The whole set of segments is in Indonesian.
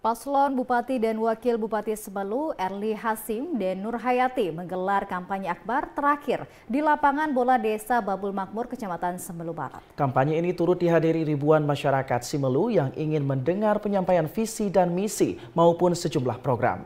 Paslon Bupati dan Wakil Bupati Semelu, Erli Hasyim dan Nur Hayati menggelar kampanye akbar terakhir di lapangan bola Desa Babul Makmur, Kecamatan Semelu Barat. Kampanye ini turut dihadiri ribuan masyarakat Semelu yang ingin mendengar penyampaian visi dan misi maupun sejumlah program.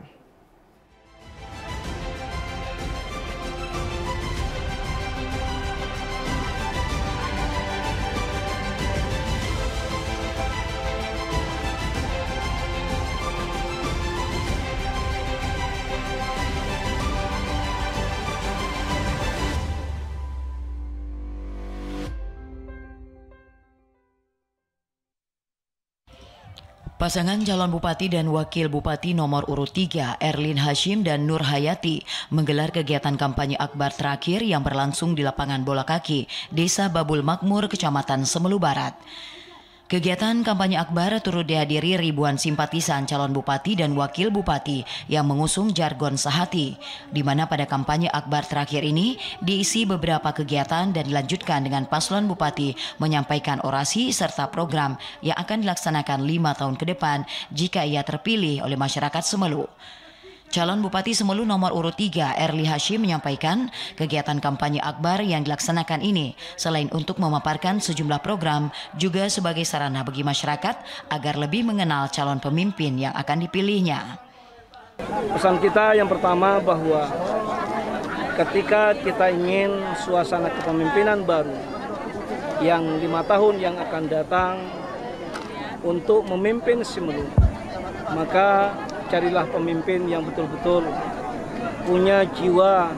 Pasangan calon bupati dan wakil bupati nomor urut 3, Erli Hasyim dan Nur Hayati, menggelar kegiatan kampanye akbar terakhir yang berlangsung di lapangan bola kaki, Desa Babul Makmur, Kecamatan Semelu Barat. Kegiatan kampanye akbar turut dihadiri ribuan simpatisan calon bupati dan wakil bupati yang mengusung jargon sehati, di mana pada kampanye akbar terakhir ini diisi beberapa kegiatan dan dilanjutkan dengan paslon bupati menyampaikan orasi serta program yang akan dilaksanakan 5 tahun ke depan jika ia terpilih oleh masyarakat Semelu. Calon Bupati Semelu nomor urut 3, Erli Hasyim, menyampaikan kegiatan kampanye akbar yang dilaksanakan ini selain untuk memaparkan sejumlah program juga sebagai sarana bagi masyarakat agar lebih mengenal calon pemimpin yang akan dipilihnya. Pesan kita yang pertama bahwa ketika kita ingin suasana kepemimpinan baru yang 5 tahun yang akan datang untuk memimpin Semelu, maka carilah pemimpin yang betul-betul punya jiwa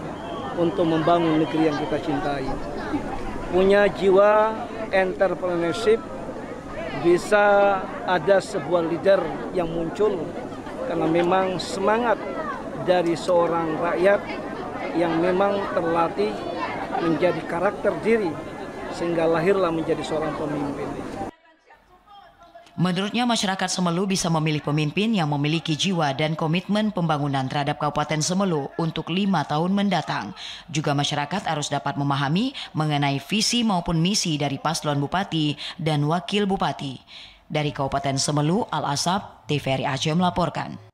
untuk membangun negeri yang kita cintai. Punya jiwa entrepreneurship, bisa ada sebuah leader yang muncul karena memang semangat dari seorang rakyat yang memang terlatih menjadi karakter diri sehingga lahirlah menjadi seorang pemimpin. Menurutnya masyarakat Semelu bisa memilih pemimpin yang memiliki jiwa dan komitmen pembangunan terhadap Kabupaten Semelu untuk 5 tahun mendatang. Juga masyarakat harus dapat memahami mengenai visi maupun misi dari paslon bupati dan wakil bupati. Dari Kabupaten Semelu, Al Asab, TVRI Aceh melaporkan.